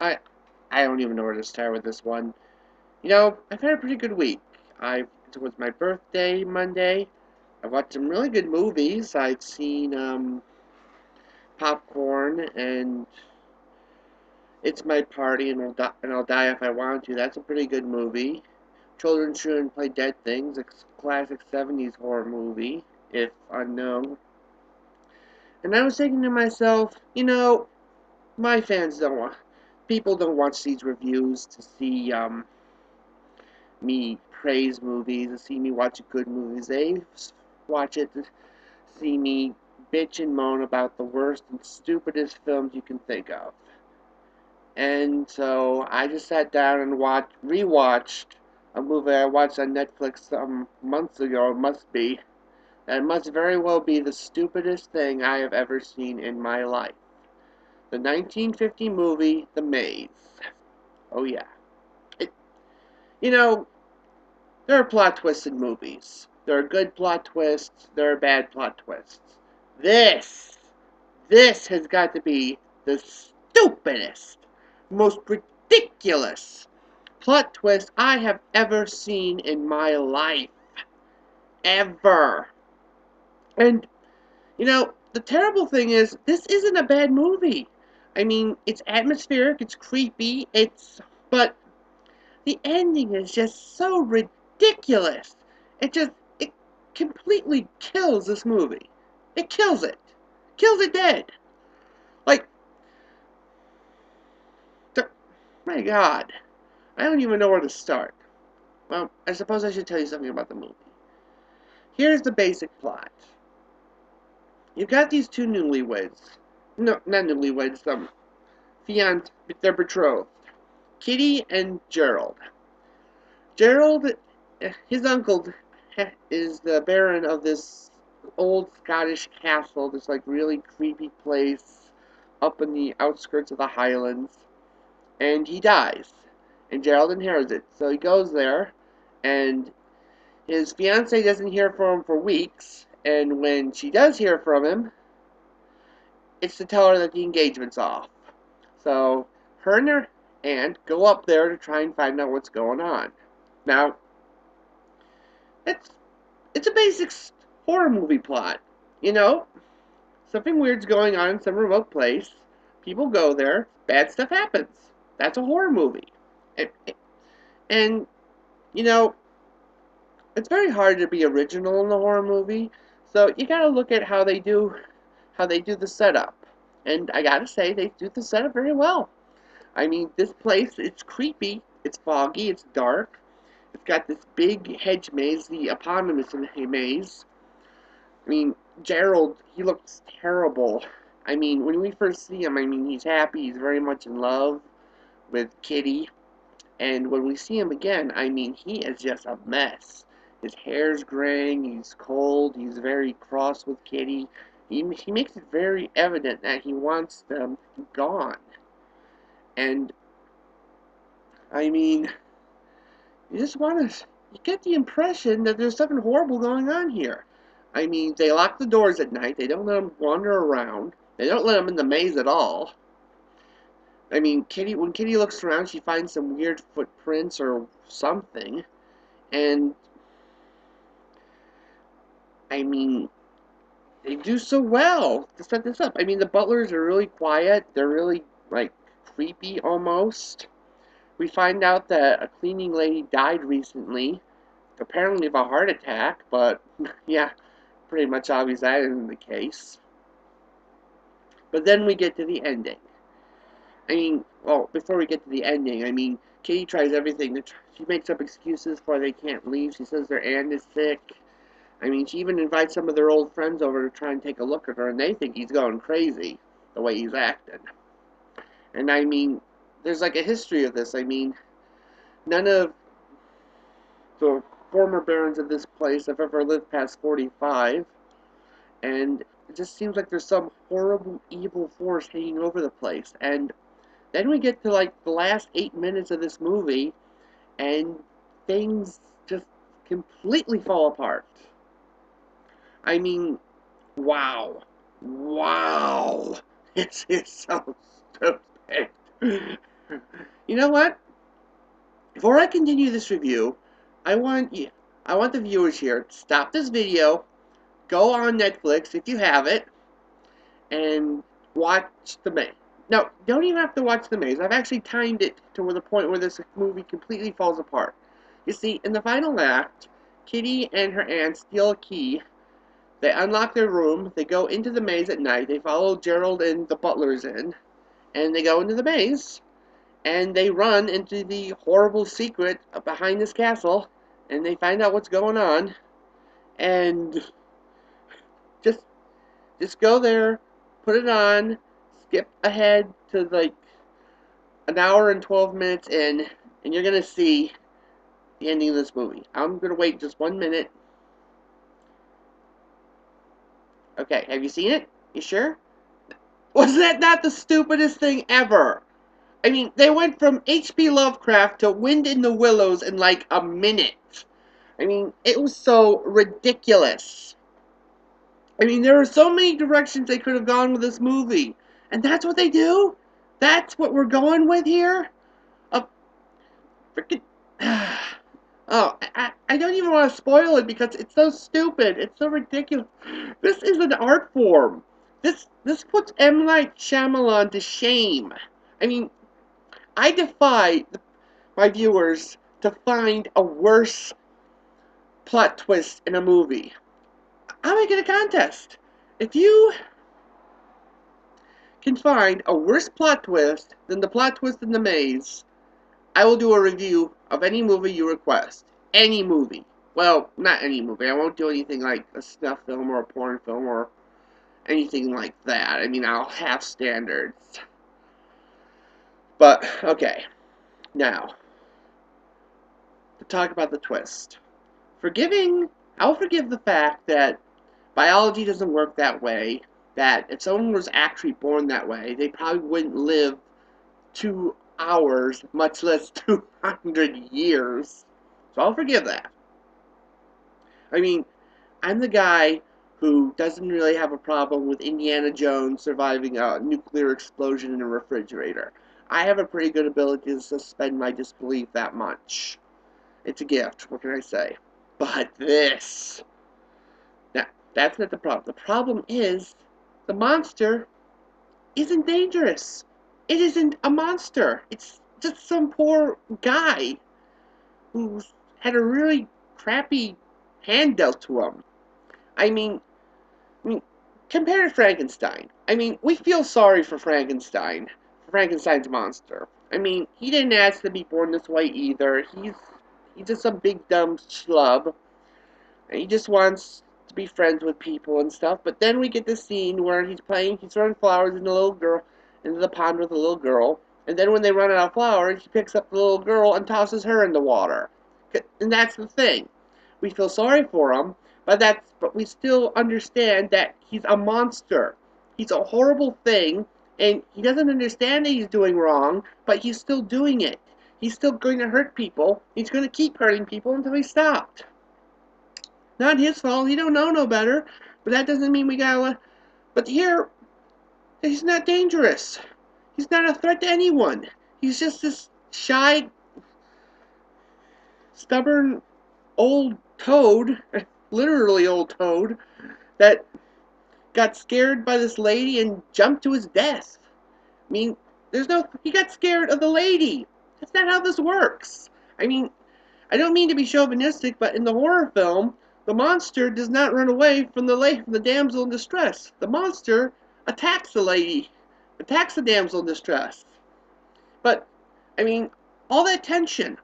I I don't even know where to start with this one. You know, I've had a pretty good week. It was my birthday Monday. I watched some really good movies. I've seen Popcorn and It's My Party and I'll Die If I Want to. That's a pretty good movie. Children Shouldn't Play Dead Things, a classic 70s horror movie, if unknown. And I was thinking to myself, my fans don't want, people don't watch these reviews to see me praise movies, to see me watch good movies. They watch it to see me bitch and moan about the worst and stupidest films you can think of. And so I just sat down and rewatched a movie I watched on Netflix some months ago. It must be. That must very well be the stupidest thing I have ever seen in my life. The 1950 movie, The Maze. Oh yeah. It, you know, there are plot twists in movies. There are good plot twists. There are bad plot twists. This, this has got to be the stupidest, most ridiculous plot twist I have ever seen in my life. Ever. And, the terrible thing is, this isn't a bad movie. I mean, it's atmospheric, it's creepy, but the ending is just so ridiculous. It completely kills this movie. It kills it. Kills it dead. Like, my God. I don't even know where to start. Well, I suppose I should tell you something about the movie. Here's the basic plot. You've got these two newlyweds. No, not newlyweds, fiancé, they're betrothed. Kitty and Gerald. Gerald, his uncle, is the baron of this old Scottish castle, this like really creepy place up in the outskirts of the Highlands, and he dies, and Gerald inherits it. So he goes there, and his fiance doesn't hear from him for weeks, and when she does hear from him, it's to tell her that the engagement's off. So her and her aunt go up there to try and find out what's going on. Now, it's it's a basic horror movie plot. You know, something weird's going on in some remote place. People go there. Bad stuff happens. That's a horror movie. And, and you know, it's very hard to be original in the horror movie. So you gotta look at how they do the setup. And I gotta say, they do the setup very well. I mean, this place, it's creepy, it's foggy, it's dark. It's got this big hedge maze, the eponymous maze. I mean, Gerald, he looks terrible. I mean, when we first see him, I mean, he's happy, he's very much in love with Kitty. And when we see him again, I mean, he is just a mess. His hair's graying, he's cold, he's very cross with Kitty. He makes it very evident that he wants them gone. And, I mean, you just want to, you get the impression that there's something horrible going on here. I mean, they lock the doors at night, they don't let them wander around, they don't let them in the maze at all. I mean, when Kitty looks around, she finds some weird footprints or something, and I mean, they do so well to set this up. I mean, the butlers are really quiet, they're really, like, creepy almost. We find out that a cleaning lady died recently, apparently of a heart attack, but yeah, pretty much obvious that isn't the case. But then we get to the ending. I mean, well, before we get to the ending, I mean, Katie tries everything. She makes up excuses for they can't leave. She says their aunt is sick. I mean, she even invites some of their old friends over to try and take a look at her, and they think he's going crazy the way he's acting. And I mean, there's like a history of this. I mean, none of the former barons of this place have ever lived past 45, and it just seems like there's some horrible evil force hanging over the place. And then we get to like the last 8 minutes of this movie, and things just completely fall apart. I mean, wow. Wow. This is so stupid. You know what? Before I continue this review, I want the viewers here to stop this video, go on Netflix if you have it, and watch The Maze. No, don't even have to watch The Maze. I've actually timed it to the point where this movie completely falls apart. You see, in the final act, Kitty and her aunt steal a key. They unlock their room, they go into the maze at night, they follow Gerald and the butlers in, and they go into the maze, and they run into the horrible secret behind this castle, and they find out what's going on, and just go there, put it on, skip ahead to like an hour and 12 minutes in, and you're gonna see the ending of this movie. I'm gonna wait just 1 minute. Okay, have you seen it? You sure? Was that not the stupidest thing ever? I mean, they went from H.P. Lovecraft to Wind in the Willows in like a minute. I mean, it was so ridiculous. I mean, there were so many directions they could have gone with this movie. And that's what they do? That's what we're going with here? A freaking... Oh, I don't even want to spoil it because it's so stupid. It's so ridiculous. This is an art form. This puts M. Night Shyamalan to shame. I mean, I defy my viewers to find a worse plot twist in a movie. I'll make it a contest. If you can find a worse plot twist than the plot twist in The Maze, I will do a review of any movie you request. Any movie. Well, not any movie. I won't do anything like a snuff film or a porn film or anything like that. I mean, I'll have standards. But, okay. Now, to talk about the twist. I'll forgive the fact that biology doesn't work that way, that if someone was actually born that way, they probably wouldn't live 2 hours, much less 200 years. So I'll forgive that. I mean, I'm the guy who doesn't really have a problem with Indiana Jones surviving a nuclear explosion in a refrigerator. I have a pretty good ability to suspend my disbelief that much. It's a gift, what can I say? But this... Now, that's not the problem. The problem is, the monster isn't dangerous. It isn't a monster. It's just some poor guy who's had a really crappy hand dealt to him. I mean, compare to Frankenstein. I mean, we feel sorry for Frankenstein's monster. I mean, he didn't ask to be born this way either. He's just some big dumb schlub, and he just wants to be friends with people and stuff. But then we get this scene where he's throwing flowers into the pond with a little girl, and then when they run out of flowers, he picks up the little girl and tosses her in the water. And that's the thing. We feel sorry for him, but we still understand that he's a monster. He's a horrible thing, and he doesn't understand that he's doing wrong, but he's still doing it. He's still going to hurt people. He's going to keep hurting people until he stopped. Not his fault. He don't know no better. But that doesn't mean we gotta... But here, he's not dangerous. He's not a threat to anyone. He's just this shy, stubborn old toad, literally old toad, that got scared by this lady and jumped to his death. I mean, he got scared of the lady. That's not how this works. I mean, I don't mean to be chauvinistic, but in the horror film, the monster does not run away from the damsel in distress. The monster attacks the damsel in distress. But, I mean, all that tension,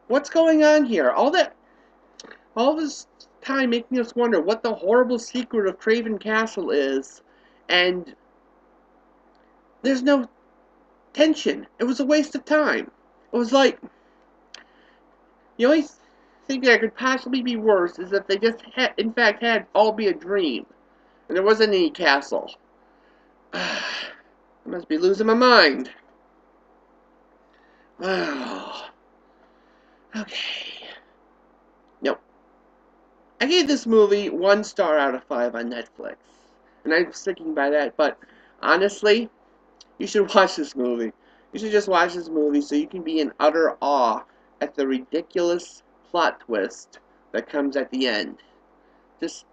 what's going on here, all this time making us wonder what the horrible secret of Craven Castle is, and there's no tension. It was a waste of time. It was like, the only thing that could possibly be worse is if they just in fact had all be a dream, and there wasn't any castle. I must be losing my mind. Wow. Okay. Nope. I gave this movie 1 star out of 5 on Netflix, and I'm sticking by that, but honestly, you should watch this movie. You should just watch this movie so you can be in utter awe at the ridiculous plot twist that comes at the end. Just,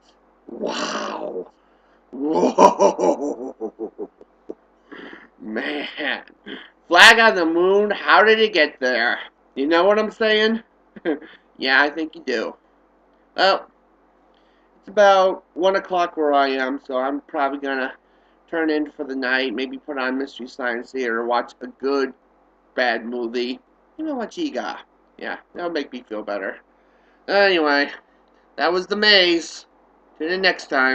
wow. Whoa. Man. Flag on the moon, how did it get there? You know what I'm saying? Yeah, I think you do. Well, it's about 1 o'clock where I am, so I'm probably gonna turn in for the night, maybe put on Mystery Science Theater, watch a good, bad movie. You know what you got? Yeah, that'll make me feel better. Anyway, that was The Maze. Tune in next time.